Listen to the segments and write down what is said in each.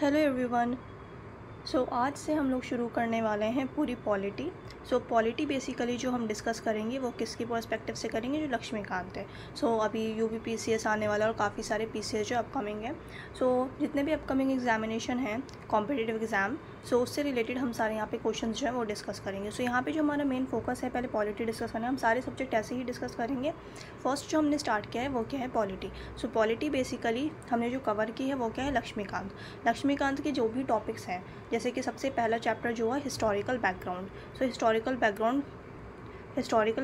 Hello everyone. आज से हम लोग शुरू करने वाले हैं पूरी पॉलिटी। पॉलिटी बेसिकली जो हम डिस्कस करेंगे वो किसकी पर्सपेक्टिव से करेंगे, जो लक्ष्मीकांत है। अभी यूपी पीसीएस आने वाला और काफ़ी सारे पीसीएस जो अपकमिंग है। जितने भी अपकमिंग एग्जामिनेशन हैं कॉम्पिटिटिव एग्ज़ाम, उससे रिलेटेड हम सारे यहाँ पे क्वेश्चंस जो है वो डिस्कस करेंगे। यहाँ पे जो हमारा मेन फोकस है, पहले पॉलिटी डिस्कस करना है। हम सारे सब्जेक्ट ऐसे ही डिस्कस करेंगे। फर्स्ट जो हमने स्टार्ट किया है वो क्या है, पॉलिटी। पॉलिटी बेसिकली हमने जो कवर की है वो क्या है, लक्ष्मीकांत। लक्ष्मीकांत के जो भी टॉपिक्स हैं, जैसे कि सबसे पहला चैप्टर जो है हिस्टोरिकल बैकग्राउंड। हिस्टोरिकल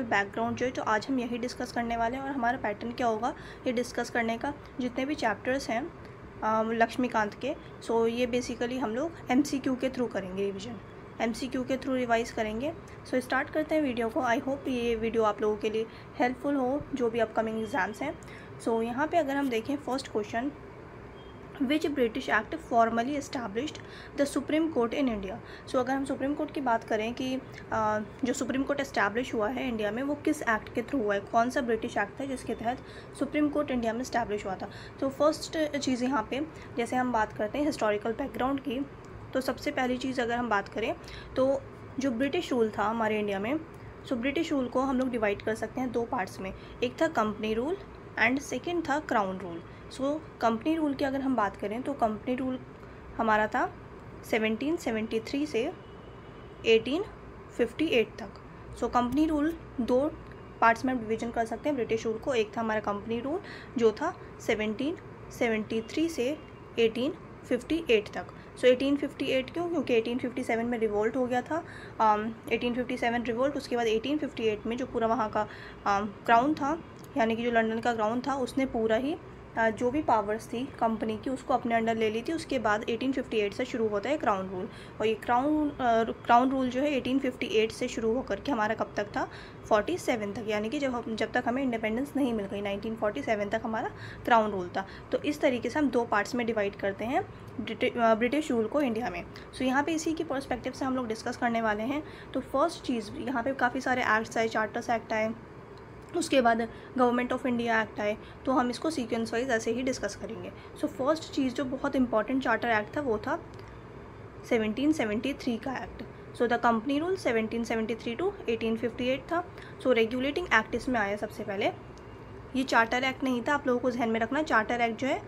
बैकग्राउंड जो है, तो आज हम यही डिस्कस करने वाले हैं। और हमारा पैटर्न क्या होगा ये डिस्कस करने का, जितने भी चैप्टर्स हैं लक्ष्मीकांत के, ये बेसिकली हम लोग एमसीक्यू के थ्रू करेंगे रिवीजन, एमसीक्यू के थ्रू रिवाइज़ करेंगे। स्टार्ट करते हैं वीडियो को। आई होप ये वीडियो आप लोगों के लिए हेल्पफुल हो, जो भी अपकमिंग एग्ज़ाम्स हैं। यहाँ पे अगर हम देखें first question, which British act formally established the supreme court in India. अगर हम सुप्रीम कोर्ट की बात करें कि जो सुप्रीम कोर्ट एस्टैब्लिश हुआ है इंडिया में, वो किस एक्ट के थ्रू हुआ है, कौन सा ब्रिटिश एक्ट है जिसके तहत सुप्रीम कोर्ट इंडिया में एस्टैब्लिश हुआ था। फर्स्ट चीज़ यहाँ पे, जैसे हम बात करते हैं हिस्टोरिकल बैकग्राउंड की, तो सबसे पहली चीज़ अगर हम बात करें तो जो ब्रिटिश रूल था हमारे इंडिया में, ब्रिटिश रूल को हम लोग डिवाइड कर सकते हैं दो पार्ट्स में। एक था कंपनी रूल एंड सेकेंड था क्राउन रूल। कंपनी रूल की अगर हम बात करें तो कंपनी रूल हमारा था 1773 से 1858 तक। कंपनी रूल दो पार्ट्स में डिवीजन कर सकते हैं ब्रिटिश रूल को। एक था हमारा कंपनी रूल जो था 1773 से 1858 तक। 1858 क्यों? क्योंकि 1857 में रिवोल्ट हो गया था। 1857 रिवोल्ट, उसके बाद 1858 में जो पूरा वहाँ का क्राउन था, यानी कि जो लंदन का क्राउन था, उसने पूरा ही जो भी पावर्स थी कंपनी की उसको अपने अंडर ले ली थी। उसके बाद 1858 से शुरू होता है क्राउन रूल। और ये क्राउन रूल जो है 1858 से शुरू होकर के हमारा कब तक था, 47 तक, यानी कि जब तक हमें इंडिपेंडेंस नहीं मिल गई, 1947 तक हमारा क्राउन रूल था। तो इस तरीके से हम दो पार्ट्स में डिवाइड करते हैं ब्रिटिश रूल को इंडिया में। यहाँ पे इसी की पर्सपेक्टिव से हम लोग डिस्कस करने वाले हैं। तो फर्स्ट चीज़, यहाँ पे काफ़ी सारे एक्ट्स आए, चार्टर्स एक्ट आए, उसके बाद गवर्नमेंट ऑफ इंडिया एक्ट आए, तो हम इसको सीक्वेंस वाइज ऐसे ही डिस्कस करेंगे। फर्स्ट चीज़ जो बहुत इंपॉर्टेंट चार्टर एक्ट था वो था 1773 का act. The company rule 1773 to 1858 था। रेगुलेटिंग एक्ट इसमें आया सबसे पहले। ये चार्टर एक्ट नहीं था, आप लोगों को ध्यान में रखना। चार्टर एक्ट जो है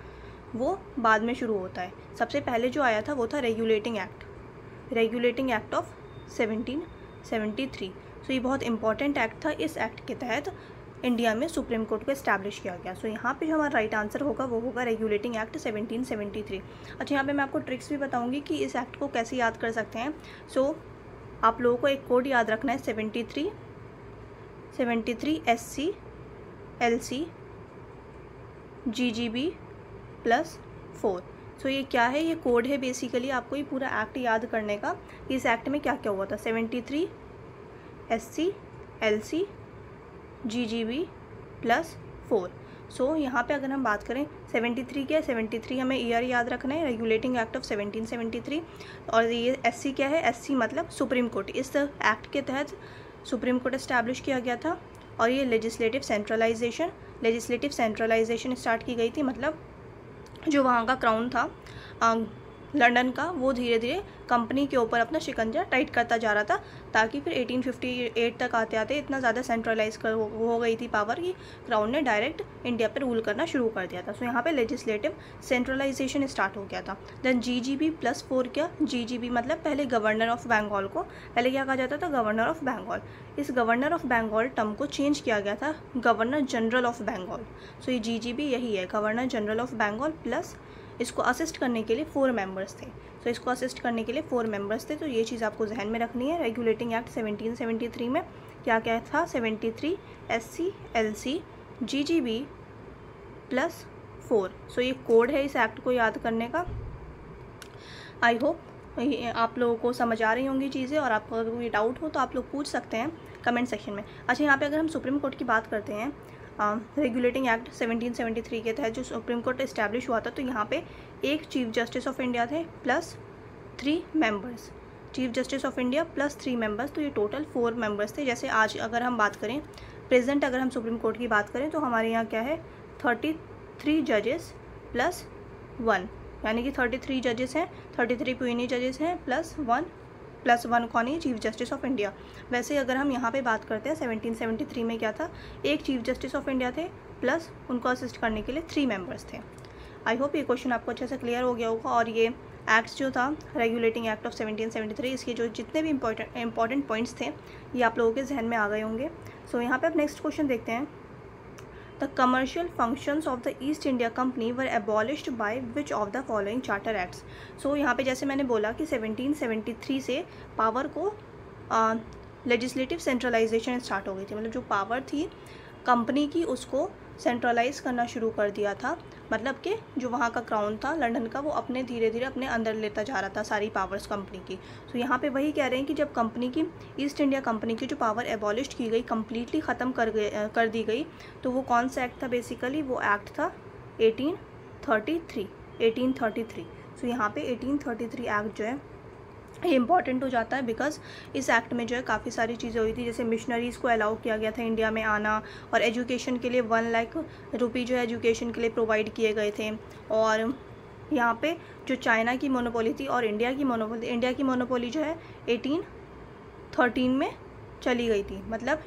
वो बाद में शुरू होता है। सबसे पहले जो आया था वो था रेगुलेटिंग एक्ट ऑफ 1773। ये बहुत इंपॉर्टेंट एक्ट था। इस एक्ट के तहत इंडिया में सुप्रीम कोर्ट को इस्टेब्लिश किया गया। यहाँ पे जो हमारा राइट आंसर होगा वो होगा रेगुलेटिंग एक्ट 1773। अच्छा, यहाँ पे मैं आपको ट्रिक्स भी बताऊंगी कि इस एक्ट को कैसे याद कर सकते हैं। आप लोगों को एक कोड याद रखना है, 73 SC LC GGB +4। ये क्या है, ये कोड है बेसिकली आपको ये पूरा एक्ट याद करने का। इस एक्ट में क्या क्या हुआ था, 73 SC LC GGB +4। यहाँ पे अगर हम बात करें 73 क्या है, 73 हमें ईयर याद रखना है, रेगुलेटिंग एक्ट ऑफ 1773। और ये SC क्या है, SC मतलब सुप्रीम कोर्ट। इस एक्ट के तहत सुप्रीम कोर्ट इस्टेब्लिश किया गया था। और ये लेजिस्लेटिव सेंट्रलाइजेशन स्टार्ट की गई थी, मतलब जो वहाँ का क्राउन था लंदन का, वो धीरे धीरे कंपनी के ऊपर अपना शिकंजा टाइट करता जा रहा था, ताकि फिर 1858 तक आते आते इतना ज़्यादा सेंट्रलाइज हो गई थी पावर कि क्राउन ने डायरेक्ट इंडिया पर रूल करना शुरू कर दिया था। यहाँ पे लेजिस्लेटिव सेंट्रलाइजेशन स्टार्ट हो गया था। देन GGB +4 क्या, GGB मतलब पहले गवर्नर ऑफ बंगाल को, पहले क्या कहा जाता था, गवर्नर ऑफ बंगाल। इस गवर्नर ऑफ बंगाल टर्म को चेंज किया गया था गवर्नर जनरल ऑफ बंगाल। ये GGB यही है, governor general of Bengal, plus इसको असिस्ट करने के लिए 4 मेंबर्स थे। इसको असिस्ट करने के लिए 4 मेंबर्स थे। तो ये चीज़ आपको जहन में रखनी है। रेगुलेटिंग एक्ट 1773 में क्या क्या था, 73 SC LC GGB +4। ये कोड है इस एक्ट को याद करने का। आई होप आप लोगों को समझ आ रही होंगी चीज़ें, और आपको अगर कोई डाउट हो तो आप लोग पूछ सकते हैं कमेंट सेक्शन में। अच्छा, यहाँ पे अगर हम सुप्रीम कोर्ट की बात करते हैं, रेगुलेटिंग एक्ट 1773 के तहत जो सुप्रीम कोर्ट इस्टेब्लिश हुआ था, तो यहाँ पे एक चीफ जस्टिस ऑफ इंडिया थे +3 members. Chief justice of India +3 members, तो ये टोटल 4 मेंबर्स थे। जैसे आज अगर हम बात करें प्रेजेंट, अगर हम सुप्रीम कोर्ट की बात करें तो हमारे यहाँ क्या है, 33 जजेस +1, यानी कि 33 जजेस हैं, 33 पुइनी जजेस हैं प्लस वन कौन है, चीफ जस्टिस ऑफ इंडिया। वैसे अगर हम यहाँ पे बात करते हैं 1773 में क्या था, एक चीफ जस्टिस ऑफ इंडिया थे प्लस उनको असिस्ट करने के लिए 3 मेंबर्स थे। आई होप ये क्वेश्चन आपको अच्छे से क्लियर हो गया होगा। और ये एक्ट्स जो था रेगुलेटिंग एक्ट ऑफ 1773, इसके जो जितने भी इंपॉर्टेंट पॉइंट्स थे ये आप लोगों के जहन में आ गए होंगे। सो यहाँ पे अब नेक्स्ट क्वेश्चन देखते हैं। The commercial functions of the East India Company were abolished by which of the following charter acts. So यहाँ पे जैसे मैंने बोला कि 1773 से पावर को लेजिस्लेटिव सेंट्रलाइजेशन स्टार्ट हो गई थी, मतलब जो पावर थी कंपनी की उसको सेंट्रलाइज करना शुरू कर दिया था। मतलब कि जो वहाँ का क्राउन था लंदन का, वो अपने धीरे धीरे अपने अंदर लेता जा रहा था सारी पावर्स कंपनी की। तो यहाँ पे वही कह रहे हैं कि जब कंपनी की, ईस्ट इंडिया कंपनी की जो पावर एबॉलिश की गई, कम्प्लीटली ख़त्म कर दी गई, तो वो कौन सा एक्ट था, बेसिकली वो एक्ट था 1833। सो यहाँ पे 1833 एक्ट जो है ये इंपॉर्टेंट हो जाता है, बिकॉज इस एक्ट में जो है काफ़ी सारी चीज़ें हुई थी, जैसे मिशनरीज़ को अलाउ किया गया था इंडिया में आना, और एजुकेशन के लिए 1 लाख रुपये जो है एजुकेशन के लिए प्रोवाइड किए गए थे। और यहाँ पे जो चाइना की मोनोपोली थी और इंडिया की मोनोपोली जो है 1813 में चली गई थी। मतलब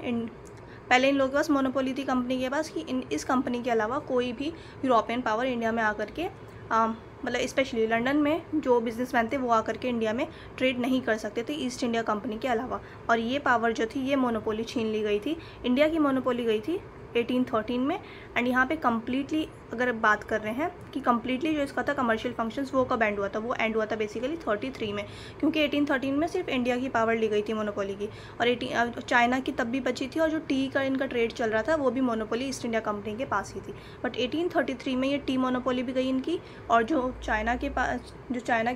पहले इन लोगों के पास मोनोपोली थी कंपनी के पास कि इस कंपनी के अलावा कोई भी यूरोपियन पावर इंडिया में आकर के मतलब स्पेशली लंदन में जो बिजनेसमैन थे वो आकर के इंडिया में ट्रेड नहीं कर सकते थे ईस्ट इंडिया कंपनी के अलावा। और ये पावर जो थी ये मोनोपोली छीन ली गई थी, इंडिया की मोनोपोली गई थी 1813 में। एंड यहाँ पे कम्प्लीटली अगर बात कर रहे हैं कि कम्प्लीटली जो इसका था कमर्शियल फंक्शंस वो कब एंड हुआ था, वो एंड हुआ था बेसिकली 33 में, क्योंकि 1813 में सिर्फ इंडिया की पावर ली गई थी मोनोपोली की, और चाइना की तब भी बची थी, और जो टी का इनका ट्रेड चल रहा था वो भी मोनोपोली ईस्ट इंडिया कंपनी के पास ही थी। बट 1833 में ये टी मोनोपोली भी गई इनकी, और जो चाइना के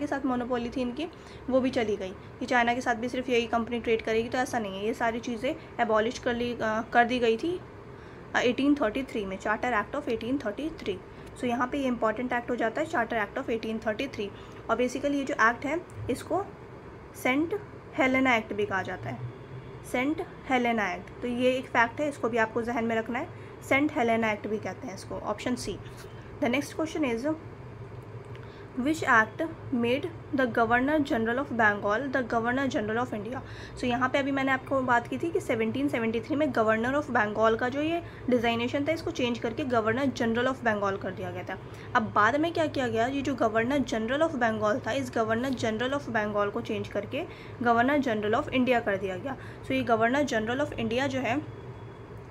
साथ मोनोपोली थी इनकी वो भी चली गई कि चाइना के साथ भी सिर्फ यही कंपनी ट्रेड करेगी। तो ऐसा नहीं है, ये सारी चीज़ें एबॉलिश कर दी गई थी 1833 में, चार्टर एक्ट ऑफ 1833। सो यहाँ पे ये इंपॉर्टेंट एक्ट हो जाता है, चार्टर एक्ट ऑफ 1833। और बेसिकली ये जो एक्ट है इसको सेंट हेलेना एक्ट भी कहा जाता है, सेंट हेलेना एक्ट। तो ये एक फैक्ट है, इसको भी आपको जहन में रखना है, सेंट हेलेना एक्ट भी कहते हैं इसको, option C. The next question is which act made the governor general of Bengal the governor general of India. So यहाँ पे अभी मैंने आपको बात की थी कि 1773 में गवर्नर ऑफ बंगाल का जो ये डिज़ाइनेशन था इसको चेंज करके गवर्नर जनरल ऑफ बंगाल कर दिया गया था। अब बाद में क्या किया गया, ये जो गवर्नर जनरल ऑफ बंगाल था, इस गवर्नर जनरल ऑफ बंगाल को चेंज करके गवर्नर जनरल ऑफ इंडिया कर दिया गया। सो ये गवर्नर जनरल ऑफ इंडिया जो है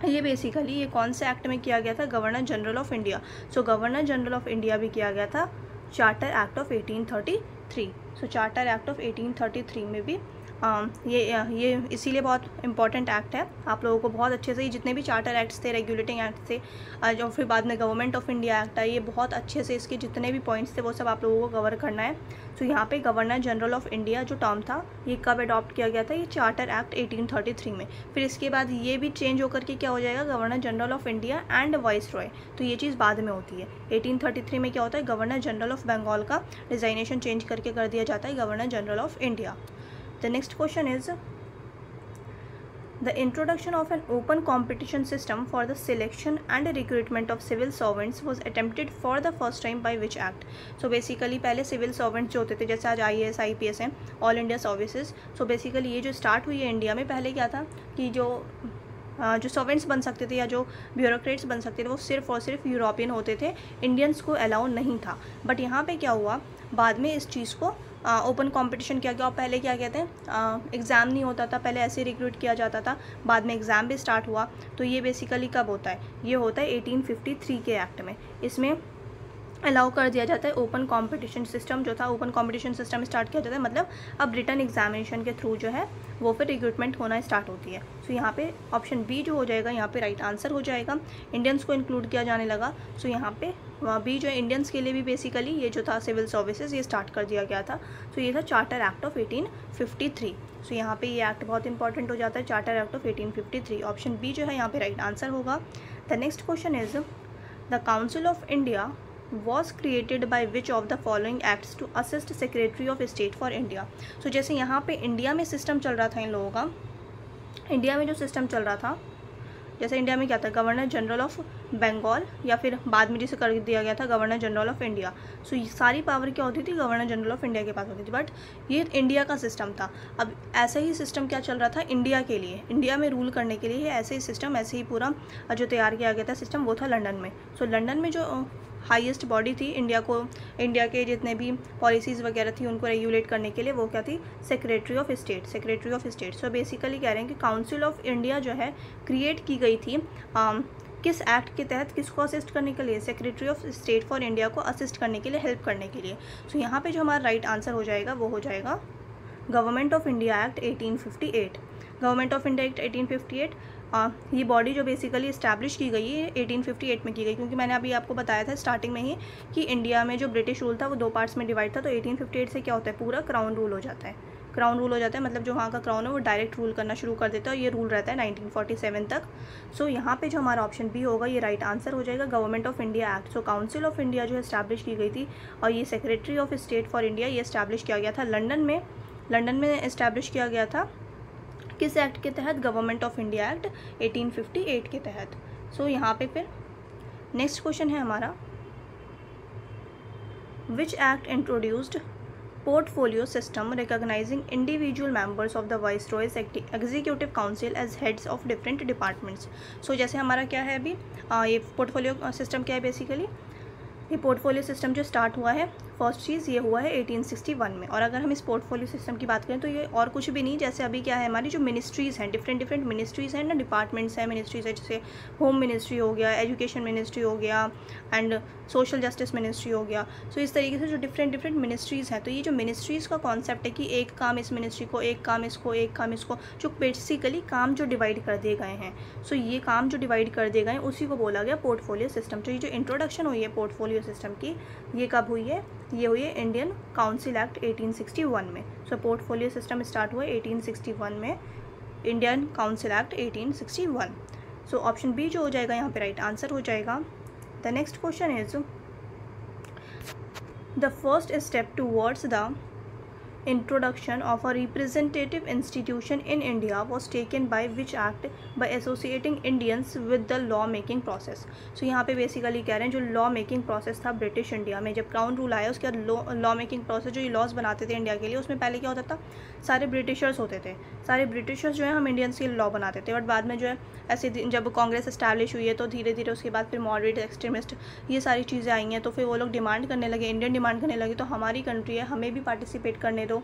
ये बेसिकली ये कौन से एक्ट में किया गया था, governor general of India. So governor general of India भी किया गया था charter act of 1833। So charter act of 1833 में भी ये इसीलिए बहुत इंपॉर्टेंट एक्ट है, आप लोगों को बहुत अच्छे से ये जितने भी चार्टर एक्ट्स थे, रेगुलेटिंग एक्ट थे, जो फिर बाद में गवर्नमेंट ऑफ इंडिया एक्ट है, ये बहुत अच्छे से इसके जितने भी पॉइंट्स थे वो सब आप लोगों को कवर करना है। सो यहाँ पे गवर्नर जनरल ऑफ इंडिया जो टर्म था ये कब अडॉप्ट किया गया था, ये चार्टर एक्ट 1833 में। फिर इसके बाद ये भी चेंज होकर के क्या हो जाएगा, governor general of India and vice Roy. तो ये चीज़ बाद में होती है। 1833 में क्या होता है, गवर्नर जनरल ऑफ बंगाल का डिज़ाइनेशन चेंज करके कर दिया जाता है governor general of India. The next question is the introduction of an open competition system for the selection and recruitment of civil servants was attempted for the first time by which act? So basically पहले civil servants जो होते थे, जैसे आज IAS IPS हैं, all India services. So basically ये जो start हुई है इंडिया में, पहले क्या था कि जो सर्वेंट्स बन सकते थे या जो ब्यूरोक्रेट्स बन सकते थे वो सिर्फ और सिर्फ यूरोपियन होते थे, इंडियंस को अलाउ नहीं था। बट यहाँ पे क्या हुआ, बाद में इस चीज़ को ओपन कंपटीशन किया गया। और पहले क्या कहते हैं, एग्ज़ाम नहीं होता था, पहले ऐसे रिक्रूट किया जाता था, बाद में एग्ज़ाम भी स्टार्ट हुआ। तो ये बेसिकली कब होता है, ये होता है 1853 के एक्ट में। इसमें अलाउ कर दिया जाता है ओपन कंपटीशन सिस्टम, जो था ओपन कंपटीशन सिस्टम स्टार्ट किया जाता है, मतलब अब रिटन एग्जामिनेशन के थ्रू जो है वो फिर रिक्रूटमेंट होना स्टार्ट होती है। सो यहाँ पे ऑप्शन बी जो हो जाएगा यहाँ पे राइट आंसर हो जाएगा, इंडियंस को इंक्लूड किया जाने लगा। सो यहाँ पे बी जो है इंडियंस के लिए भी बेसिकली ये जो था सिविल सर्विसेज ये स्टार्ट कर दिया गया था। सो ये था चार्टर एक्ट ऑफ 1853। सो यहाँ पे ये एक्ट बहुत इंपॉर्टेंट हो जाता है, charter act of 1853। Option B जो है यहाँ पे राइट आंसर होगा। The next question is the council of India was created by which of the following acts to assist Secretary of State for India? So जैसे यहाँ पे India में system चल रहा था इन लोगों का, इंडिया में जो सिस्टम चल रहा था जैसे इंडिया में क्या था, गवर्नर जनरल ऑफ बंगाल, या फिर बाद में जिसे कर दिया गया था governor general of India. So ये सारी पावर क्या होती थी, गवर्नर जनरल ऑफ इंडिया के पास होती थी। बट ये इंडिया का सिस्टम था। अब ऐसा ही सिस्टम क्या चल रहा था इंडिया के लिए, इंडिया में रूल करने के लिए ऐसे ही सिस्टम, ऐसे ही पूरा जो तैयार किया गया था सिस्टम, वो था लंदन में। सो लंदन में जो हाईएस्ट बॉडी थी इंडिया के जितने भी पॉलिसीज़ वगैरह थी उनको रेगुलेट करने के लिए, वो क्या थी, secretary of state. So basically कह रहे हैं कि काउंसिल ऑफ इंडिया जो है क्रिएट की गई थी किस एक्ट के तहत, किसको असिस्ट करने के लिए, secretary of state for India को असिस्ट करने के लिए, हेल्प करने के लिए। सो यहाँ पे जो हमारा राइट आंसर हो जाएगा वो हो जाएगा government of India act 1858। Government of India act 1858 ये बॉडी जो बेसिकली इस्टेब्लिश की गई है 1858 में की गई, क्योंकि मैंने अभी आपको बताया था स्टार्टिंग में ही कि इंडिया में जो ब्रिटिश रूल था वो 2 पार्ट्स में डिवाइड था। तो 1858 से क्या होता है, पूरा क्राउन रूल हो जाता है। क्राउन रूल हो जाता है मतलब जो वहाँ का क्राउन है वो डायरेक्ट रूल करना शुरू कर देता है, और ये रूल रहता है 1947 तक। सो यहाँ पे जो हमारा ऑप्शन बी होगा ये राइट आंसर हो जाएगा, government of India act. So council of India जो है इस्टेब्लिश की गई थी, और ये secretary of state for India ये इस्टेब्लिश किया गया था लंदन में इस्टेब्लिश किया गया था। किस एक्ट के तहत, गवर्नमेंट ऑफ इंडिया एक्ट 1858 के तहत। सो यहाँ पे फिर नेक्स्ट क्वेश्चन है हमारा, which act introduced portfolio system recognising individual members of the viceroy's executive council as heads of different departments. So जैसे हमारा क्या है अभी ये पोर्टफोलियो सिस्टम क्या है, बेसिकली ये पोर्टफोलियो सिस्टम जो स्टार्ट हुआ है, फर्स्ट चीज़ ये हुआ है 1861 में। और अगर हम इस पोर्टफोलियो सिस्टम की बात करें तो ये और कुछ भी नहीं, जैसे अभी क्या है हमारी जो मिनिस्ट्रीज़ हैं, डिफरेंट मिनिस्ट्रीज़ हैं ना, डिपार्टमेंट्स हैं, मिनिस्ट्रीज़ है, जैसे होम मिनिस्ट्री हो गया, एजुकेशन मिनिस्ट्री हो गया, एंड सोशल जस्टिस मिनिस्ट्री हो गया। सो इस तरीके से जो डिफरेंट मिनिस्ट्रीज़ हैं, तो ये जो मिनिस्ट्रीज़ का कॉन्सेप्ट है कि एक काम इस मिनिस्ट्री को, एक काम इसको, एक काम इसको, जो बेसिकली काम जो डिवाइड कर दिए गए हैं। सो ये काम जो डिवाइड कर दिए गए हैं उसी को बोला गया पोर्टफोलियो सिस्टम। तो ये जो इंट्रोडक्शन हुई है पोर्टफोलियो सिस्टम की, ये कब हुई है, ये हुई है इंडियन काउंसिल एक्ट 1861 में। सो पोर्टफोलियो सिस्टम स्टार्ट हुआ 1861 में, Indian council act 1861। So option B जो हो जाएगा यहाँ पे राइट आंसर हो जाएगा। The next question is, the first step towards the introduction of a representative institution in India was taken by which act, by associating Indians with the law making process। so यहाँ पे basically कह रहे हैं जो law making process था British India में, जब crown rule आया उसके बाद लॉ मेकिंग प्रोसेस जो ये लॉज बनाते थे इंडिया के लिए, उसमें पहले क्या होता था, सारे ब्रिटिशर्स होते थे, सारे ब्रिटिशर्स जो है हम इंडियंस के लॉ बनाते थे। बट बाद में जो है ऐसे जब कांग्रेस इस्टेब्लिश हुई है तो धीरे धीरे उसके बाद फिर मॉडरेट, एक्सट्रीमिस्ट, ये सारी चीज़ें आई हैं, तो फिर वो लोग डिमांड करने लगे, इंडियन डिमांड करने लगे तो हमारी कंट्री है हमें भी पार्टिसिपेट करने दो।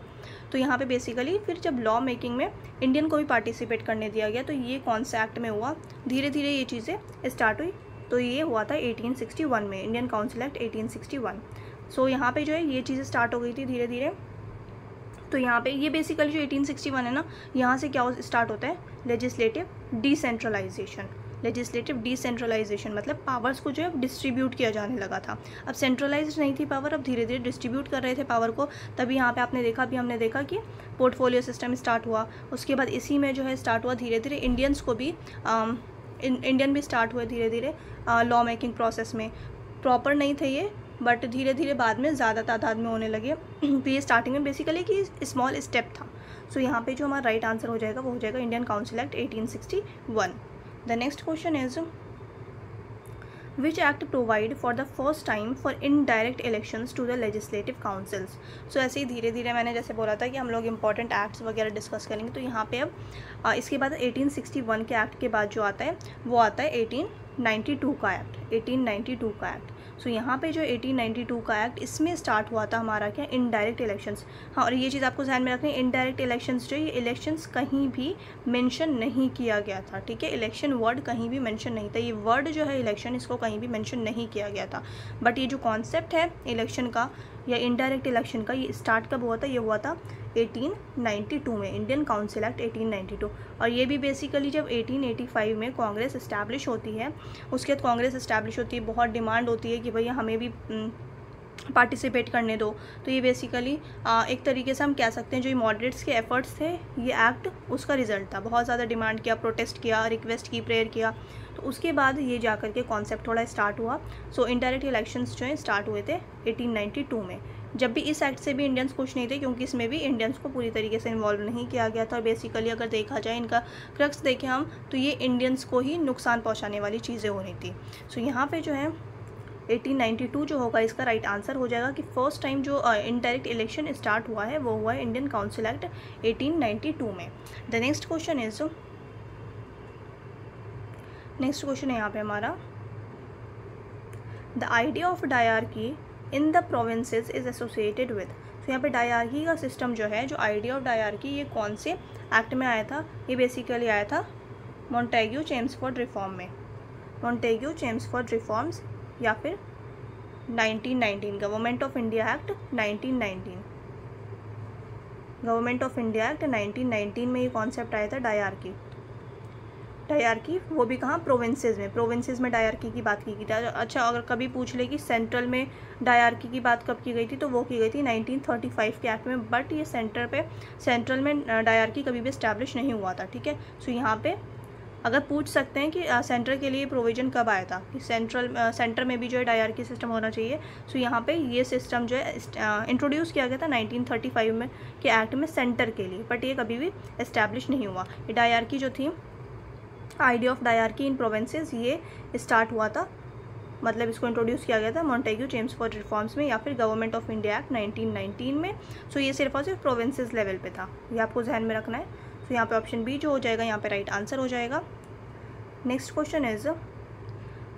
तो यहाँ पे बेसिकली फिर जब लॉ मेकिंग में इंडियन को भी पार्टिसिपेट करने दिया गया, तो ये कौन सा एक्ट में हुआ, धीरे धीरे ये चीज़ें स्टार्ट हुई। तो ये हुआ था 1861 में, इंडियन काउंसिल एक्ट 1861। सो यहाँ पे जो है ये चीज़ें स्टार्ट हो गई थी धीरे धीरे। तो यहाँ पे ये बेसिकली जो 1861 है ना, यहाँ से क्या स्टार्ट होता है, लेजिस्लेटिव डिसेंट्रलाइजेशन। लेजिस्लेटिव डिसेंट्रलाइजेशन मतलब पावर्स को जो है डिस्ट्रीब्यूट किया जाने लगा था। अब सेंट्रलाइज नहीं थी पावर, अब धीरे धीरे डिस्ट्रीब्यूट कर रहे थे पावर को। तभी यहाँ पे आपने देखा, अभी हमने देखा कि पोर्टफोलियो सिस्टम स्टार्ट हुआ, उसके बाद इसी में जो है स्टार्ट हुआ धीरे धीरे इंडियंस को भी इंडियन भी स्टार्ट हुए धीरे धीरे लॉ मेकिंग प्रोसेस में। प्रॉपर नहीं थे ये, बट धीरे धीरे बाद में ज़्यादा तादाद में होने लगे। तो ये स्टार्टिंग में बेसिकली कि स्मॉल स्टेप था। सो यहाँ पे जो हमारा राइट आंसर हो जाएगा वो हो जाएगा Indian council act 1861। The next question is, which act provide for the first time for indirect elections to the legislative councils? So ऐसे ही धीरे धीरे मैंने जैसे बोला था कि हम लोग इंपॉर्टेंट एक्ट्स वगैरह डिस्कस करेंगे। तो यहाँ पे अब इसके बाद 1861 के एक्ट के बाद जो आता है वो आता है 1892 का एक्ट, 1892 का एक्ट। सो यहाँ पे जो 1892 का एक्ट, इसमें स्टार्ट हुआ था हमारा क्या, इनडायरेक्ट इलेक्शंस। हाँ, और ये चीज़ आपको ध्यान में रखनी है, इनडायरेक्ट इलेक्शंस जो ये इलेक्शंस कहीं भी मेंशन नहीं किया गया था, ठीक है। इलेक्शन वर्ड कहीं भी मेंशन नहीं था, ये वर्ड जो है इलेक्शन, इसको कहीं भी मेंशन नहीं किया गया था। बट ये जो कॉन्सेप्ट है इलेक्शन का या इनडायरेक्ट इलेक्शन का, ये स्टार्ट कब हुआ था, ये हुआ था 1892 में, इंडियन काउंसिल एक्ट 1892। और ये भी बेसिकली जब 1885 में कांग्रेस इस्टेब्लिश होती है, उसके बाद कांग्रेस इस्टेब्लिश होती है, बहुत डिमांड होती है कि भैया हमें भी पार्टिसिपेट करने दो। तो ये बेसिकली एक तरीके से हम कह सकते हैं जो ये मॉडरेट्स के एफर्ट्स थे, ये एक्ट उसका रिजल्ट था। बहुत ज़्यादा डिमांड किया, प्रोटेस्ट किया, रिक्वेस्ट की, प्रेयर किया, तो उसके बाद ये जाकर के कॉन्सेप्ट थोड़ा स्टार्ट हुआ। सो इनडायरेक्ट इलेक्शंस जो हैं स्टार्ट हुए थे 1892 में। जब भी इस एक्ट से भी इंडियंस खुश नहीं थे, क्योंकि इसमें भी इंडियंस को पूरी तरीके से इन्वॉल्व नहीं किया गया था। बेसिकली अगर देखा जाए इनका क्रक्स देखें हम, तो ये इंडियंस को ही नुकसान पहुंचाने वाली चीज़ें हो रही थी। सो यहाँ पे जो है 1892 जो होगा इसका राइट आंसर हो जाएगा कि फर्स्ट टाइम जो इनडायरेक्ट इलेक्शन स्टार्ट हुआ है वो हुआ है इंडियन काउंसिल एक्ट 1892 में। द नेक्स्ट क्वेश्चन है यहाँ पे हमारा, the idea of dyarchy in the provinces is associated with. तो यहाँ पे डायरकी का सिस्टम जो है, जो आइडिया ऑफ डायरकी, ये कौन से एक्ट में आया था? ये बेसिकली आया था मॉन्टेग्यू चेम्सफोर्ड रिफॉर्म में, मॉन्टेग्यू चेम्सफोर्ड रिफॉर्म्स, या फिर 1919 government of India act 1919, government of India act 1919 में ये कॉन्सेप्ट आया था डायरकी। डायरकी वो भी कहाँ? प्रोविंसेस में डायरकी की बात की थी। अच्छा, अगर कभी पूछ ले कि सेंट्रल में डायरकी की बात कब की गई थी, तो वो की गई थी 1935 के एक्ट में, बट ये सेंट्रल में डायरकी कभी भी इस्टेब्लिश नहीं हुआ था। ठीक है, सो यहाँ पे अगर पूछ सकते हैं कि सेंटर के लिए प्रोविज़न कब आया था कि सेंटर में भी जो है डायरकी सिस्टम होना चाहिए, सो यहाँ पे ये सिस्टम जो है इंट्रोड्यूस किया गया था 1935 में के एक्ट में सेंटर के लिए, बट ये कभी भी इस्टेब्लिश नहीं हुआ। ये डायरकी जो थी, idea of dyarchy in provinces, ये स्टार्ट हुआ था, मतलब इसको इंट्रोड्यूस किया गया था मॉन्टेग्यू चेम्सफोर्ड रिफॉर्म्स में या फिर गवर्नमेंट ऑफ इंडिया एक्ट 1919 में। सो ये सिर्फ और सिर्फ प्रोविंसेस लेवल पे था, ये आपको ध्यान में रखना है। सो यहाँ पे ऑप्शन बी जो हो जाएगा यहाँ पे राइट आंसर हो जाएगा। Next question is,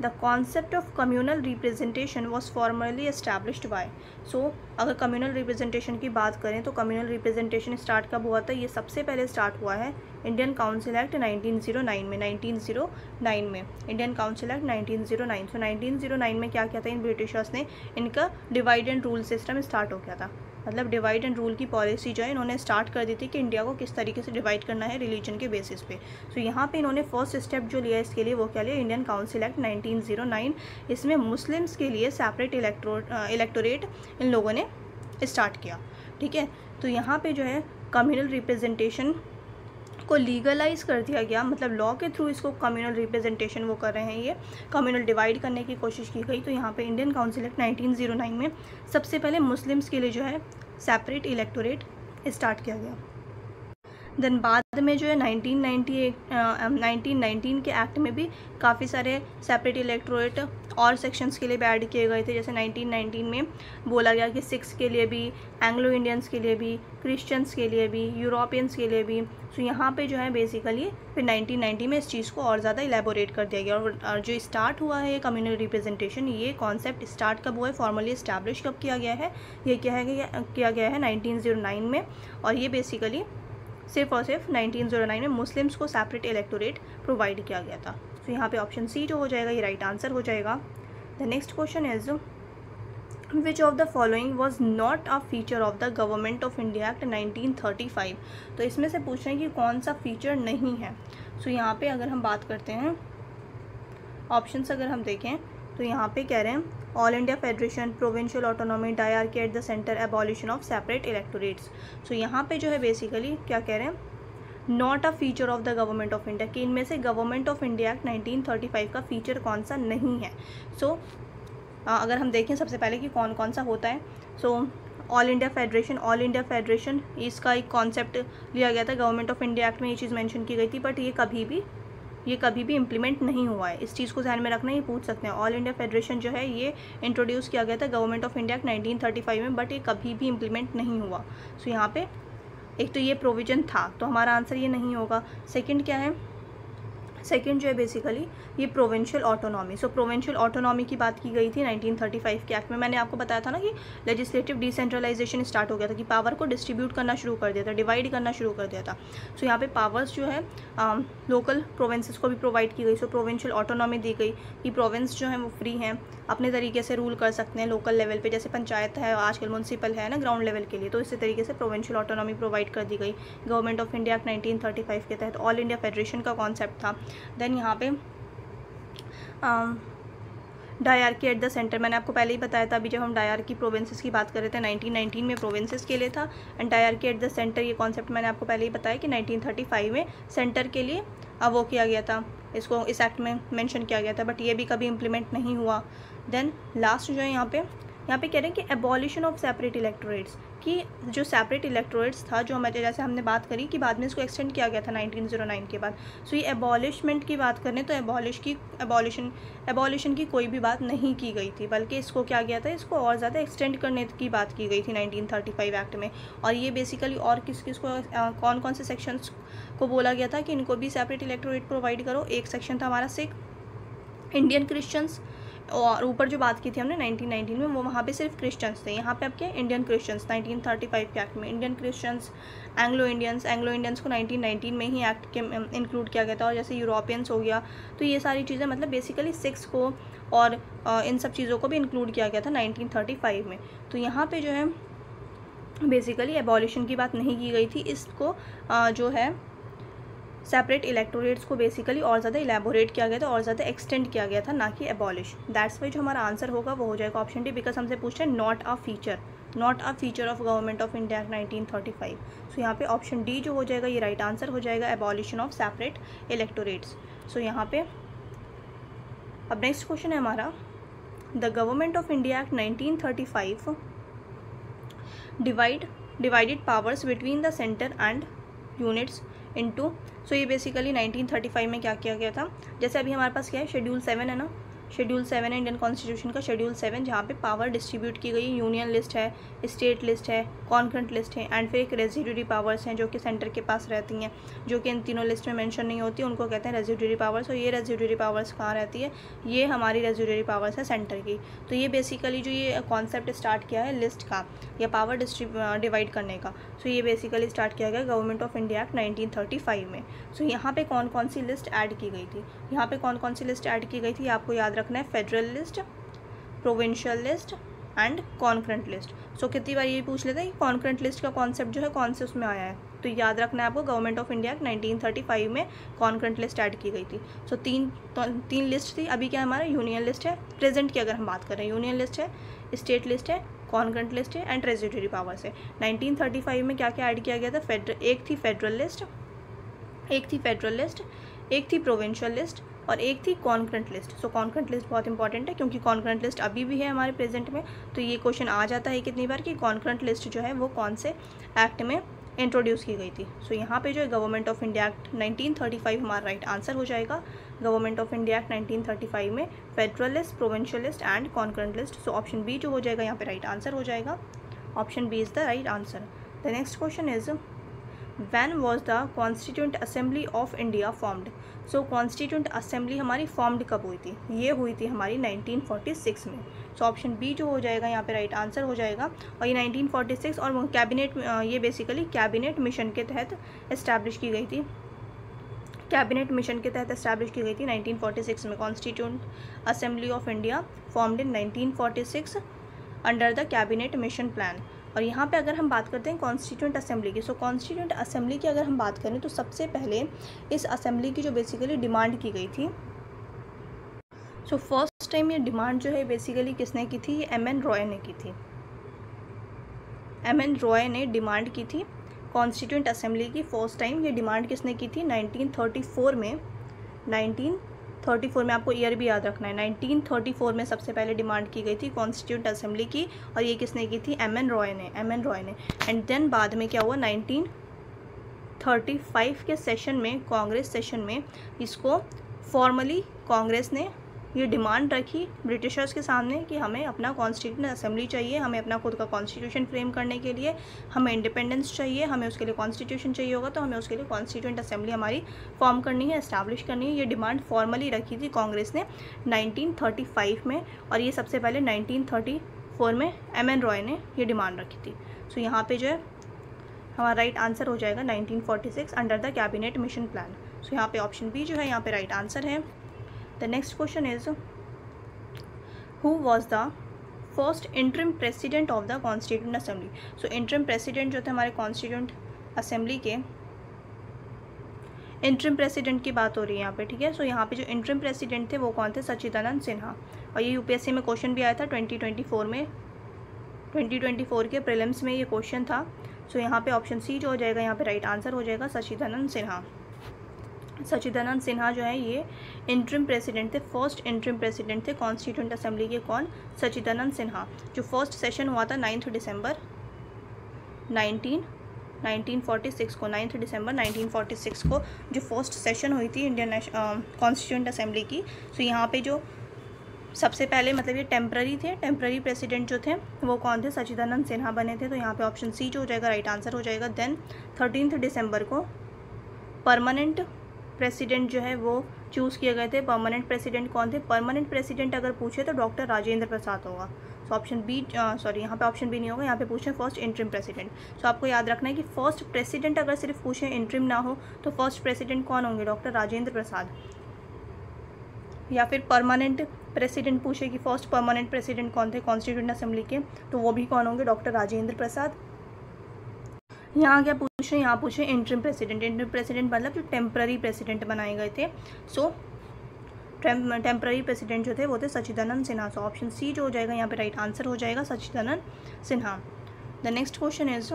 the concept of communal representation was formally established by. So अगर कम्यूनल रिप्रेजेंटेशन की बात करें तो कम्यूनल रिप्रेजेंटेशन स्टार्ट कब हुआ था? ये सबसे पहले स्टार्ट हुआ है इंडियन काउंसिल एक्ट 1909 में, 1909 में इंडियन काउंसिल एक्ट 1909। सो 1909 में क्या किया था इन ब्रिटिशर्स ने? इनका divide and rule system start हो गया था, मतलब डिवाइड एंड रूल की पॉलिसी जो है इन्होंने स्टार्ट कर दी थी कि इंडिया को किस तरीके से डिवाइड करना है रिलीजन के बेसिस पे। सो यहाँ पे इन्होंने फर्स्ट स्टेप जो लिया इसके लिए वो क्या लिया? Indian council act 1909। इसमें मुस्लिम्स के लिए सेपरेट इलेक्टोरेट इन लोगों ने स्टार्ट किया। ठीक है, तो यहाँ पे जो है कम्यूनल रिप्रेजेंटेशन को लीगलाइज कर दिया गया, मतलब लॉ के थ्रू इसको कम्यूनल रिप्रेजेंटेशन वो कर रहे हैं, ये कम्यूनल डिवाइड करने की कोशिश की गई। तो यहाँ पे इंडियन काउंसिल एक्ट 1909 में सबसे पहले मुस्लिम्स के लिए जो है सेपरेट इलेक्टोरेट स्टार्ट किया गया। देन बाद में जो है 1919 के एक्ट में भी काफ़ी सारे सेपरेट इलेक्टोरेट और सेक्शंस के लिए भी ऐड किए गए थे। जैसे 1919 में बोला गया कि सिख्स के लिए भी, एंग्लो इंडियंस के लिए भी, क्रिश्चियंस के लिए भी, यूरोपियंस के लिए भी। सो यहाँ पे जो है बेसिकली फिर 1990 में इस चीज़ को और ज़्यादा इलेबोरेट कर दिया गया। और जो स्टार्ट हुआ है कम्यूनल रिप्रेजेंटेशन, ये कॉन्सेप्ट स्टार्ट कब हुआ है, फॉर्मली इस्टेब्लिश कब किया गया है? ये किया गया है 1909 में। और ये बेसिकली सिर्फ और सिर्फ 1909 में मुस्लिम्स को सेपरेट इलेक्टोरेट प्रोवाइड किया गया था। तो यहाँ पे ऑप्शन सी जो हो जाएगा ये राइट आंसर हो जाएगा। The next question is, which of the following was not a feature of the government of India act 1935। तो इसमें से पूछ रहे हैं कि कौन सा फीचर नहीं है। सो यहाँ पे अगर हम बात करते हैं ऑप्शंस, अगर हम देखें तो यहाँ पे कह रहे हैं all India federation, provincial autonomy, dyarchy at the centre, abolition of separate electorates. So यहाँ पे जो है बेसिकली क्या कह रहे हैं, not a feature of the government of India, कि इनमें से गवर्नमेंट ऑफ इंडिया एक्ट 1935 का फीचर कौन सा नहीं है। सो अगर हम देखें सबसे पहले कि कौन कौन सा होता है, सो ऑल इंडिया फेडरेशन इसका एक कॉन्सेप्ट लिया गया था गवर्नमेंट ऑफ इंडिया एक्ट में, ये चीज़ मेंशन की गई थी, बट ये कभी भी इम्प्लीमेंट नहीं हुआ है। इस चीज़ को ध्यान में रखना, ये पूछ सकते हैं। ऑल इंडिया फेडरेशन जो है ये इंट्रोड्यूस किया गया था गवर्नमेंट ऑफ इंडिया एक्ट 1935 में, बट ये कभी भी इम्प्लीमेंट नहीं हुआ। सो यहाँ पे एक तो ये प्रोविज़न था, तो हमारा आंसर ये नहीं होगा। सेकंड क्या है, सेकंड जो है बेसिकली ये प्रोविंशियल ऑटोनॉमी। सो प्रोविंशियल ऑटोनॉमी की बात की गई थी 1935 के एक्ट में। मैंने आपको बताया था ना कि लेजिस्लेटिव डिसेंट्रलाइजेशन स्टार्ट हो गया था, कि पावर को डिस्ट्रीब्यूट करना शुरू कर दिया था, डिवाइड करना शुरू कर दिया था। सो यहाँ पे पावर्स जो है लोकल प्रोविंसेस को भी प्रोवाइड की गई। सो प्रोविंशियल ऑटोनॉमी दी गई कि प्रोविंस जो है वो फ्री हैं, अपने तरीके से रूल कर सकते हैं लोकल लेवल पे, जैसे पंचायत है आजकल, म्यूनसिपल है ना ग्राउंड लेवल के लिए, तो इसी तरीके से प्रोविंशियल ऑटोनॉमी प्रोवाइड कर दी गई गवर्नमेंट ऑफ इंडिया एक्ट 1935 के तहत। ऑल इंडिया फेडरेशन का कॉन्सेप्ट था। देन यहाँ पे डायरकी एट द सेंटर, मैंने आपको पहले ही बताया था अभी जब हम डायरकी प्रोविंसेस की बात कर रहे थे, 1919 में प्रोविंसेस के लिए था। And dyarchy at the centre ये कॉन्सेप्ट मैंने आपको पहले ही बताया कि 1935 में सेंटर के लिए वो किया गया था, इसको इस एक्ट में मेंशन किया गया था, बट ये भी कभी इम्प्लीमेंट नहीं हुआ। देन लास्ट जो है यहाँ पे यहाँ पे कह रहे हैं कि एबॉलिशन ऑफ सेपरेट इलेक्टोरेट्स, कि जो सेपरेट इलेक्टोरेट्स था, जो हमें जैसे हमने बात करी कि बाद में इसको एक्सटेंड किया गया था 1909 के बाद। सो ये एबॉलिशमेंट की बात करें तो एबॉलिशन की कोई भी बात नहीं की गई थी, बल्कि इसको क्या किया था, इसको और ज़्यादा एक्सटेंड करने की बात की गई थी 1935 एक्ट में। और ये बेसिकली और किस किस को कौन कौन से सेक्शंस को बोला गया था कि इनको भी सेपरेट इलेक्टोरेट प्रोवाइड करो। एक सेक्शन था हमारा सिख, इंडियन क्रिश्चियंस, और ऊपर जो बात की थी हमने 1919 में, वो वहाँ पे सिर्फ क्रिश्चियंस थे। यहाँ पे अब क्या, इंडियन क्रिश्चियंस 1935 के एक्ट में, इंडियन क्रिश्चियंस, एंग्लो इंडियंस को 1919 में ही एक्ट के इंक्लूड किया गया था। और जैसे यूरोपियंस हो गया, तो ये सारी चीज़ें मतलब बेसिकली सिक्स को और इन सब चीज़ों को भी इंक्लूड किया गया था 1935 में। तो यहाँ पर जो है बेसिकली एबॉलिशन की बात नहीं की गई थी, इसको जो है सेपरेट इलेक्टोरेट्स को बेसिकली और ज़्यादा इलेबोरेट किया गया था और ज़्यादा एक्सटेंड किया गया था, ना कि एबॉलिश। दैट्स वाई जो हमारा आंसर होगा वो हो जाएगा ऑप्शन डी, बिकॉज हमसे पूछते हैं not a feature of government of India act 1935। सो यहाँ पे ऑप्शन डी जो हो जाएगा ये राइट आंसर हो जाएगा, abolition of separate electorates. So यहाँ पे अब नेक्स्ट क्वेश्चन है हमारा, the government of India act 1935 divided powers between the centre and units into. So ये बेसिकली 1935 में क्या किया गया था, जैसे अभी हमारे पास क्या है, शेड्यूल 7 है ना, शेड्यूल 7 है इंडियन कॉन्स्टिट्यूशन का, शेड्यूल 7 जहाँ पे पावर डिस्ट्रीब्यूट की गई, यूनियन लिस्ट है, स्टेट लिस्ट है, कॉन्करेंट लिस्ट है, एंड फिर एक रेजिडुअरी पावर्स हैं जो कि सेंटर के पास रहती हैं, जो कि इन तीनों लिस्ट में मेंशन नहीं होती, उनको कहते हैं रेजिडुअरी पावर्स। और ये रेजिडुअरी पावर्स कहाँ रहती है, ये हमारी रेजिडुअरी पावर्स है सेंटर की। तो ये बेसिकली जो ये कॉन्सेप्ट स्टार्ट किया है लिस्ट का या पावर डिवाइड करने का, सो ये बेसिकली स्टार्ट किया गया गवर्नमेंट ऑफ इंडिया एक्ट 1935 में। सो यहाँ पे कौन कौन सी लिस्ट ऐड की गई थी, यहाँ पे कौन कौन सी लिस्ट ऐड की गई थी आपको याद रखना है, federal list, provincial list and concurrent list. So कितनी बार ये पूछ लेते हैं कि कॉन्करेंट लिस्ट का कॉन्सेप्ट जो है कौन से उसमें आया है, तो याद रखना है आपको गवर्नमेंट ऑफ इंडिया 1935 में कॉन्करेंट लिस्ट ऐड की गई थी। सो तीन लिस्ट थी। अभी क्या हमारा यूनियन लिस्ट है, प्रेजेंट की अगर हम बात करें, यूनियन लिस्ट है, स्टेट लिस्ट है, कॉन्करेंट लिस्ट है एंड रेजिडुअरी पावर्स है। 1935 में क्या क्या ऐड किया गया था, एक थी फेडरल लिस्ट, एक थी प्रोविंशियल लिस्ट और एक थी कॉन्करेंट लिस्ट। सो कॉन्करेंट लिस्ट बहुत इंपॉर्टेंट है क्योंकि कॉन्करेंट लिस्ट अभी भी है हमारे प्रेजेंट में। तो ये क्वेश्चन आ जाता है कितनी बार कि कॉन्करेंट लिस्ट जो है वो कौन से एक्ट में इंट्रोड्यूस की गई थी। सो यहाँ पे जो है गवर्नमेंट ऑफ इंडिया एक्ट 1935 हमारा राइट आंसर हो जाएगा। गवर्नमेंट ऑफ इंडिया एक्ट 1935 में federal list, provincial list and concurrent list. So option B जो हो जाएगा यहाँ पे राइट आंसर हो जाएगा। Option B is the right answer. The next question is When was the Constituent Assembly of India formed? So constituent assembly हमारी formed कब हुई थी, ये हुई थी हमारी 1946 में। सो ऑप्शन बी जो हो जाएगा यहाँ पे राइट आंसर हो जाएगा। और ये 1946 और कैबिनेट, ये बेसिकली कैबिनेट मिशन के तहत इस्टेब्लिश की गई थी, कैबिनेट मिशन के तहत इस्टेब्लिश की गई थी 1946 में। Constituent assembly of India formed in 1946 under the cabinet mission plan. और यहाँ पे अगर हम बात करते हैं कॉन्स्टिट्यूंट असेंबली की, सो कॉन्स्टिट्यूंट असेंबली की अगर हम बात करें तो सबसे पहले इस असेंबली की जो बेसिकली डिमांड की गई थी, सो फर्स्ट टाइम ये डिमांड जो है बेसिकली किसने की थी, एम.एन. रॉय ने की थी। एम.एन. रॉय ने डिमांड की थी कॉन्स्टिट्यूंट असेंबली की। फर्स्ट टाइम ये डिमांड किसने की थी, 1934 में। 1934 में आपको ईयर भी याद रखना है, 1934 में सबसे पहले डिमांड की गई थी कॉन्स्टिट्यूंट असेंबली की। और ये किसने की थी, एम.एन. रॉय ने। एंड देन बाद में क्या हुआ, 1935 के सेशन में, कांग्रेस सेशन में, इसको फॉर्मली कांग्रेस ने ये डिमांड रखी ब्रिटिशर्स के सामने कि हमें अपना कॉन्स्टिट्यूंट असेंबली चाहिए, हमें अपना खुद का कॉन्स्टिट्यूशन फ्रेम करने के लिए हमें इंडिपेंडेंस चाहिए, हमें उसके लिए कॉन्स्टिट्यूशन चाहिए होगा, तो हमें उसके लिए कॉन्स्टिट्यूंट असेंबली हमारी फॉर्म करनी है, एस्टैब्लिश करनी है। ये डिमांड फॉर्मली रखी थी कांग्रेस ने 1935 में। और ये सबसे पहले 1934 में एम.एन. रॉय ने ये डिमांड रखी थी। सो यहाँ पे जो है हमारा राइट आंसर हो जाएगा 1946 under the cabinet mission plan. So यहाँ पे ऑप्शन बी जो है यहाँ पे राइट आंसर है। The next question is who was the first interim president of the constituent assembly. So interim president जो थे हमारे कॉन्स्टिट्यूंट असेंबली के, इंटरिम प्रेसिडेंट की बात हो रही है यहाँ पे, ठीक है। सो यहाँ पे जो इंटरिम प्रेसिडेंट थे वो कौन थे, सच्चिदानंद सिन्हा। और ये यूपीएससी में क्वेश्चन भी आया था 2024 में, 2024 के प्रीलिम्स में ये क्वेश्चन था। सो यहाँ पे ऑप्शन सी जो हो जाएगा यहाँ पे राइट आंसर हो जाएगा, सच्चिदानंद सिन्हा। सचिदानंद सिन्हा जो है ये इंटरिम प्रेसिडेंट थे, फर्स्ट इंटरिम प्रेसिडेंट थे कॉन्स्टिट्यूंट असेंबली के। कौन? सचिदानंद सिन्हा। जो फर्स्ट सेशन हुआ था 9 दिसंबर 1946 को, 9 दिसंबर 1946 को जो फर्स्ट सेशन हुई थी इंडियन कॉन्स्टिट्यूंट असेंबली की। सो यहाँ पे जो सबसे पहले मतलब ये टेम्प्ररी थे, टेम्प्ररी प्रेसिडेंट जो थे वो कौन थे? सचिदानंद सिन्हा बने थे। तो यहाँ पे ऑप्शन सी जो हो जाएगा राइट आंसर हो जाएगा। देन 13 दिसंबर को परमानेंट प्रेसिडेंट जो है वो चूज़ किए गए थे। परमानेंट प्रेसिडेंट कौन थे? परमानेंट प्रेसिडेंट अगर पूछे तो डॉक्टर राजेंद्र प्रसाद होगा। सो ऑप्शन बी, सॉरी यहाँ पे ऑप्शन बी नहीं होगा, यहाँ पे पूछे फर्स्ट इंटरिम प्रेसिडेंट। सो आपको याद रखना है कि फर्स्ट प्रेसिडेंट अगर सिर्फ पूछे, इंटरिम ना हो, तो फर्स्ट प्रेसिडेंट कौन होंगे? डॉक्टर राजेंद्र प्रसाद। या फिर परमानेंट प्रेसिडेंट पूछे कि फर्स्ट परमानेंट प्रेसिडेंट कौन थे कॉन्स्टिट्यूंट असेंबली के, तो वो भी कौन होंगे? डॉक्टर राजेंद्र प्रसाद। यहाँ क्या पूछे? यहाँ पूछे इंटरिम प्रेसिडेंट। इंटरिम प्रेसिडेंट मतलब जो टेम्प्ररी प्रेसिडेंट बनाए गए थे। सो टेम्प्ररी प्रेसिडेंट जो थे वो थे Sachchidananda Sinha. So option C जो हो जाएगा यहाँ पे राइट आंसर हो जाएगा, Sachchidananda Sinha. The next question is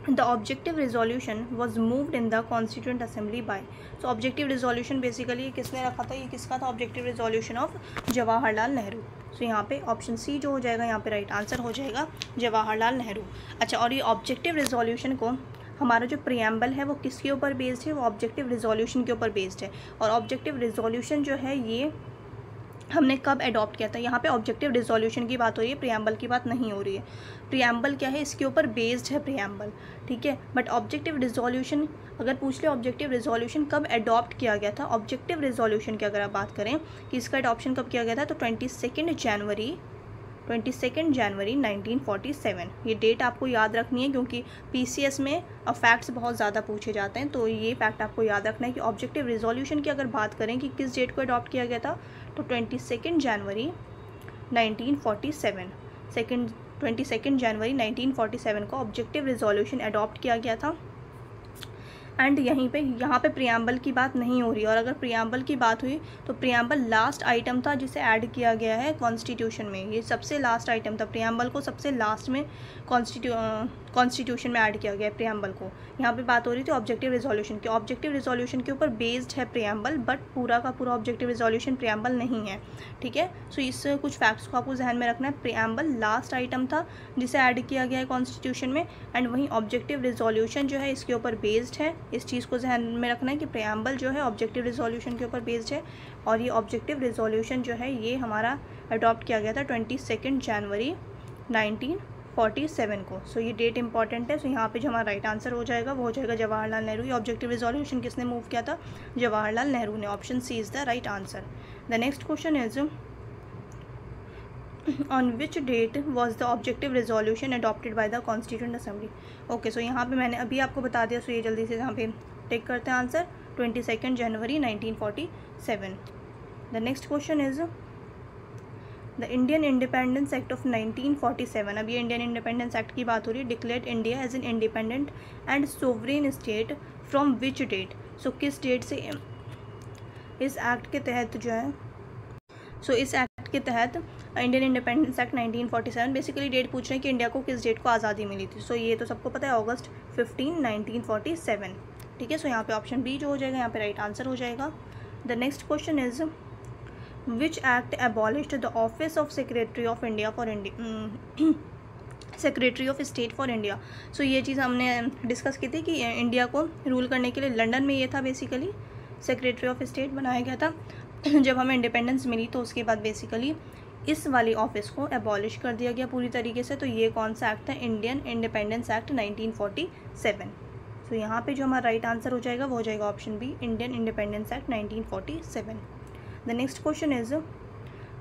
the objective resolution was moved in the constituent assembly by. So objective resolution basically किसने रखा था? ये किसका था? Objective resolution of Jawaharlal Nehru. So यहाँ पे ऑप्शन सी जो हो जाएगा यहाँ पे राइट आंसर हो जाएगा, जवाहरलाल नेहरू। अच्छा, और ये ऑब्जेक्टिव रिजोल्यूशन को हमारा जो प्रियम्बल है वो किसके ऊपर बेस्ड है? वो ऑब्जेक्टिव रिजोल्यूशन के ऊपर बेस्ड है। और ऑब्जेक्टिव रिजोल्यूशन जो है ये हमने कब अडॉप्ट किया था? यहाँ पे ऑब्जेक्टिव रिजोल्यूशन की बात हो रही है, प्रियम्बल की बात नहीं हो रही है। प्रियम्बल क्या है? इसके ऊपर बेस्ड है प्रियम्बल, ठीक है। बट ऑब्जेक्टिव रिजोल्यूशन अगर पूछ ले ऑब्जेक्टिव रिजोल्यूशन कब अडॉप्ट किया गया था, ऑब्जेक्टिव रिजोल्यूशन की अगर आप बात करें कि इसका अडॉप्शन कब किया गया था, तो 22 जनवरी 1947। ये डेट आपको याद रखनी है क्योंकि PCS में फैक्ट्स बहुत ज़्यादा पूछे जाते हैं, तो ये फैक्ट आपको याद रखना है कि ऑब्जेक्टिव रिजोल्यूशन की अगर बात करें कि किस डेट को अडॉप्ट किया गया था, तो 22 जनवरी 1947। 22 जनवरी 1947 को ऑब्जेक्टिव रिजोल्यूशन अडॉप्ट किया गया था। एंड यहाँ पे प्रियम्बल की बात नहीं हो रही। और अगर प्रियम्बल की बात हुई तो प्रियम्बल लास्ट आइटम था जिसे ऐड किया गया है कॉन्स्टिट्यूशन में। ये सबसे लास्ट आइटम था, प्रियम्बल को सबसे लास्ट में कॉन्स्टिट्यूशन में ऐड किया गया है प्रियम्बल को। यहाँ पे बात हो रही थी ऑब्जेक्टिव रिजोल्यूशन की। ऑब्जेक्टिव रिजोल्यूशन के ऊपर बेस्ड है प्रियम्बल, बट पूरा का पूरा ऑब्जेक्टिव रिजोल्यूशन प्रियम्बल नहीं है, ठीक है। सो इस कुछ फैक्ट्स को आपको जहन में रखना है। प्रियम्बल लास्ट आइटम था जिसे ऐड किया गया है कॉन्स्टिट्यूशन में, एंड वहीं ऑब्जेक्टिव रिजोल्यूशन जो है इसके ऊपर बेस्ड है। इस चीज़ को ध्यान में रखना है कि प्रियम्बल जो है ऑब्जेक्टिव रिजोल्यूशन के ऊपर बेस्ड है, और ये ऑब्जेक्टिव रिजोल्यूशन जो है ये हमारा अडॉप्ट किया गया था 22 जनवरी 1947 को। सो ये डेट इंपॉर्टेंट है। सो यहाँ पे जो हमारा राइट आंसर हो जाएगा वो हो जाएगा जवाहरलाल नेहरू। ये ऑब्जेक्टिव रिजोल्यूशन किसने मूव किया था? जवाहरलाल नेहरू ने। Option C is the right answer. The next question is on which date was the objective resolution adopted by the constituent assembly? Okay, so यहाँ पे मैंने अभी आपको बता दिया। सो ये जल्दी से यहाँ पे टेक करते हैं answer, 22 January 1947। The next question is the Indian independence act of 1947। अब ये इंडियन इंडिपेंडेंस एक्ट की बात हो रही है। Declared India as an independent and sovereign state from which date? सो किस डेट से इस एक्ट के तहत जो है, सो इस एक्ट के तहत Indian independence act 1947 basically date पूछ रहे हैं कि इंडिया को किस डेट को आज़ादी मिली थी। सो ये तो सबको पता है, अगस्त 15, 1947, ठीक है। सो यहाँ पे ऑप्शन बी जो हो जाएगा यहाँ पे राइट आंसर हो जाएगा। The next question is which act abolished the office of secretary of India for secretary of state for India. So ये चीज़ हमने डिस्कस की थी कि इंडिया को रूल करने के लिए लंदन में ये था बेसिकली सेक्रेटरी ऑफ स्टेट बनाया गया था। जब हमें इंडिपेंडेंस मिली तो उसके बाद बेसिकली इस वाली ऑफिस को एबॉलिश कर दिया गया पूरी तरीके से। तो ये कौन सा एक्ट है? Indian independence act 1947। सो यहाँ पे जो हमारा राइट आंसर हो जाएगा वो हो जाएगा option B, Indian independence act 1947। The next question is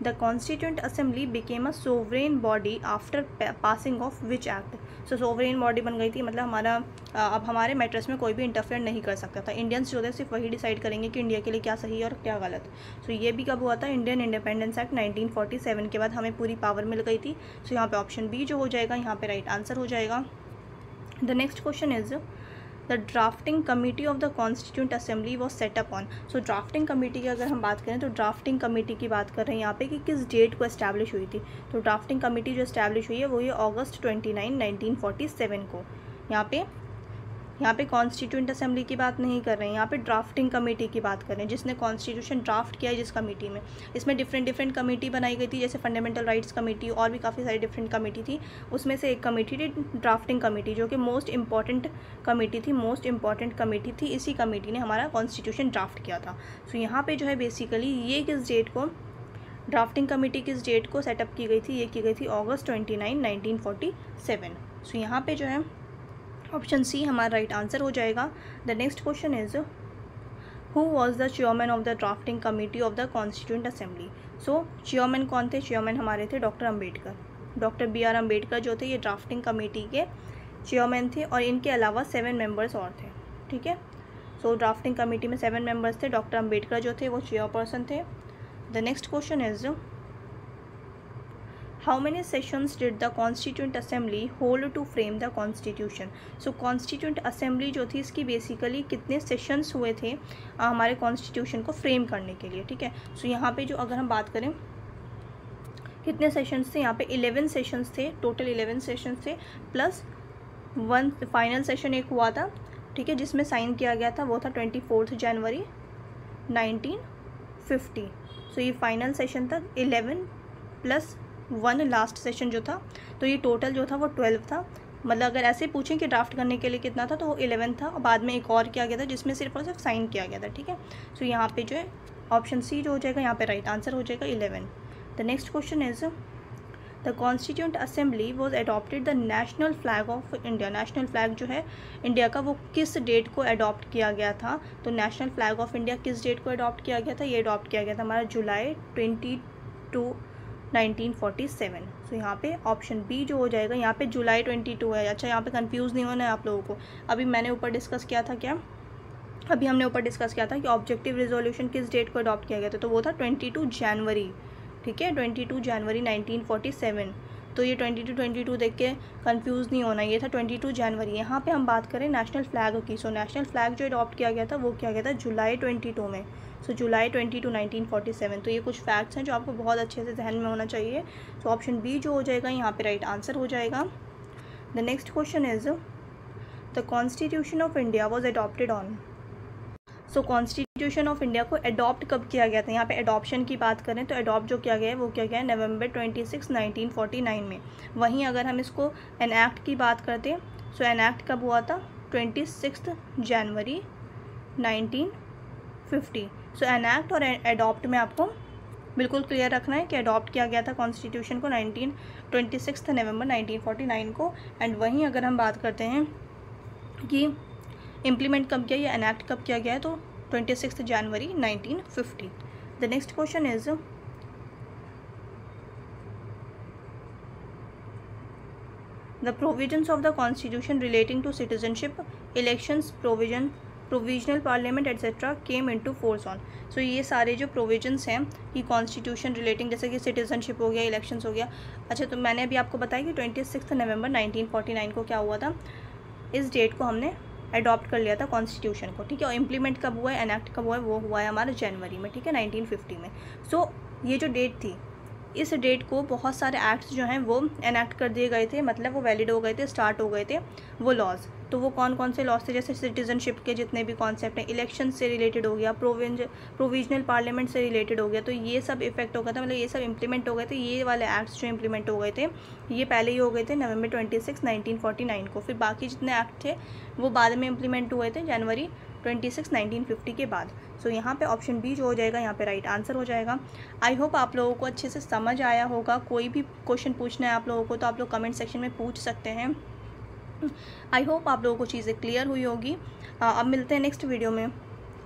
the constituent assembly became a sovereign body after passing of which act? So sovereign body बन गई थी, मतलब हमारा अब हमारे मैटर्स में कोई भी इंटरफेयर नहीं कर सकता था। इंडियंस जो थे सिर्फ वही डिसाइड करेंगे कि इंडिया के लिए क्या सही है और क्या गलत। सो ये भी कब हुआ था? इंडियन इंडिपेंडेंस एक्ट 1947 के बाद हमें पूरी पावर मिल गई थी। सो यहाँ पे ऑप्शन बी जो हो जाएगा यहाँ पे राइट आंसर हो जाएगा। The next question is the drafting committee of the constituent assembly was setup on. So drafting committee की अगर हम बात करें तो ड्राफ्टिंग कमेटी की बात कर रहे हैं यहाँ पे कि किस डेट को एस्टैब्लिश हुई थी। तो ड्राफ्टिंग कमेटी जो एस्टैब्लिश हुई है वो ये अगस्त 29, 1947 को। यहाँ पे कॉन्स्टिट्यूएंट असेंबली की बात नहीं कर रहे हैं, यहाँ पे ड्राफ्टिंग कमेटी की बात कर रहे हैं, जिसने कॉन्स्टिट्यूशन ड्राफ्ट किया है जिस कमेटी में। इसमें डिफरेंट कमेटी बनाई गई थी, जैसे फंडामेंटल राइट्स कमेटी और भी काफ़ी सारी डिफरेंट कमेटी थी। उसमें से एक कमेटी थी ड्राफ्टिंग कमेटी, जो कि मोस्ट इंपॉर्टेंट कमेटी थी। इसी कमेटी ने हमारा कॉन्स्टिट्यूशन ड्राफ्ट किया था। सो यहाँ पे जो है बेसिकली ये किस डेट को, ड्राफ्टिंग कमेटी किस डेट को सेटअप की गई थी, ये की गई थी August 29, 1947। सो यहाँ पे जो है ऑप्शन सी हमारा राइट आंसर हो जाएगा। The next question is who was the chairman of the drafting committee of the constituent assembly. So chairman कौन थे, चेयरमैन हमारे थे doctor Ambedkar, doctor BR Ambedkar जो थे ये ड्राफ्टिंग कमेटी के चेयरमैन थे, और इनके अलावा 7 मेंबर्स और थे। ठीक है, सो ड्राफ्टिंग कमेटी में 7 मेंबर्स थे, डॉक्टर अम्बेडकर जो थे वो चेयरपर्सन थे। The next question is how many sessions did the constituent assembly hold to frame the constitution. So constituent assembly जो थी इसकी बेसिकली कितने सेशंस हुए थे हमारे कॉन्स्टिट्यूशन को फ्रेम करने के लिए। ठीक है, सो यहाँ पे जो अगर हम बात करें कितने सेशंस थे, यहाँ पे 11 सेशंस थे, टोटल 11 सेशंस थे, प्लस 1 फाइनल सेशन एक हुआ था। ठीक है, जिसमें साइन किया गया था वो था 24 जनवरी 1950। सो ये फाइनल सेशन था 11 प्लस 1 लास्ट सेशन जो था, तो ये टोटल जो था वो 12 था। मतलब अगर ऐसे पूछें कि ड्राफ्ट करने के लिए कितना था तो वो 11 था, और बाद में एक और किया गया था जिसमें सिर्फ और सिर्फ साइन किया गया था। ठीक है, सो यहाँ पे जो है ऑप्शन सी जो हो जाएगा यहाँ पे राइट आंसर हो जाएगा 11। The next question is the constituent assembly was adopted the national flag of India. National flag जो है इंडिया का वो किस डेट को अडॉप्ट किया गया था, तो नेशनल फ्लैग ऑफ इंडिया किस डेट को अडॉप्ट किया गया था, ये अडॉप्ट किया गया था हमारा जुलाई 22, 1947। सो यहाँ पे ऑप्शन बी जो हो जाएगा, यहाँ पे जुलाई 22 है। अच्छा, यहाँ पे कंफ्यूज नहीं होना है आप लोगों को। अभी मैंने ऊपर डिस्कस किया था क्या, अभी हमने ऊपर डिस्कस किया था कि ऑब्जेक्टिव रिजोल्यूशन किस डेट को अडॉप्ट किया गया था, तो वो था 22 जनवरी। ठीक है, 22 जनवरी 1947। तो ये 22 देख के कंफ्यूज नहीं होना, ये था 22 जनवरी। यहाँ पे हम बात करें नेशनल फ्लैग की, सो नेशनल फ्लैग जो अडॉप्ट किया गया था वो किया गया था जुलाई 22 में। सो जुलाई 22, 1947। तो ये कुछ फैक्ट्स हैं जो आपको बहुत अच्छे से जहन में होना चाहिए। सो ऑप्शन बी जो हो जाएगा यहाँ पे राइट आंसर हो जाएगा। The next question is the constitution of India was adopted on. So constitution of India को अडॉप्ट कब किया गया था, यहाँ पे अडॉप्शन की बात करें तो अडॉप्ट जो किया गया है वो किया गया है November 26, 1949 में। वहीं अगर हम इसको एनएक्ट की बात करते हैं, सो एनएक्ट कब हुआ था, 26 जनवरी 1950। सो एनएक्ट और अडॉप्ट में आपको बिल्कुल क्लियर रखना है कि अडॉप्ट किया गया था कॉन्स्टिट्यूशन को 26 नवंबर 1949 को। एंड वहीं अगर हम बात करते हैं कि इम्प्लीमेंट कब किया या एनएक्ट कब किया गया है, तो 26 जनवरी 1950। The next question is the provisions of the constitution relating to citizenship, elections, provisional parliament etcetera came into force on. So ये सारे जो प्रोविजंस हैं कि कॉन्स्टिट्यूशन रिलेटिंग, जैसे कि सिटीजनशिप हो गया, इलेक्शंस हो गया। अच्छा, तो मैंने अभी आपको बताया कि 26 नवंबर 1949 को क्या हुआ था, इस डेट को हमने अडॉप्ट कर लिया था कॉन्स्टिट्यूशन को। ठीक है, और इम्प्लीमेंट कब हुआ है, एनएक्ट कब हुआ है, वो हुआ है हमारा जनवरी में। ठीक है, 1950 में। सो ये जो डेट थी, इस डेट को बहुत सारे एक्ट्स जो हैं वो एनएक्ट कर दिए गए थे, मतलब वो वैलिड हो गए थे, स्टार्ट हो गए थे वो लॉज। तो वो कौन कौन से लॉज थे, जैसे सिटीजनशिप के जितने भी कॉन्सेप्ट हैं, इलेक्शन से रिलेटेड हो गया, प्रोविजनल पार्लियामेंट से रिलेटेड हो गया, तो ये सब इफेक्ट हो गया था, मतलब ये सब इम्प्लीमेंट हो गए थे। ये वाले एक्ट्स जो इम्प्लीमेंट हो गए थे ये पहले ही हो गए थे November 26, 1949 को। फिर बाकी जितने एक्ट थे वो बाद में इम्प्लीमेंट हुए थे जनवरी 26, 1950 के बाद। सो यहाँ पे ऑप्शन बी जो हो जाएगा यहाँ पे राइट आंसर हो जाएगा। आई होप आप लोगों को अच्छे से समझ आया होगा। कोई भी क्वेश्चन पूछना है आप लोगों को तो आप लोग कमेंट सेक्शन में पूछ सकते हैं। आई होप आप लोगों को चीज़ें क्लियर हुई होगी। अब मिलते हैं नेक्स्ट वीडियो में।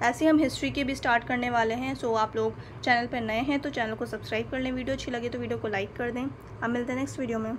ऐसे हम हिस्ट्री के भी स्टार्ट करने वाले हैं। सो आप लोग चैनल पर नए हैं तो चैनल को सब्सक्राइब कर लें, वीडियो अच्छी लगे तो वीडियो को लाइक कर दें। अब मिलते हैं नेक्स्ट वीडियो में।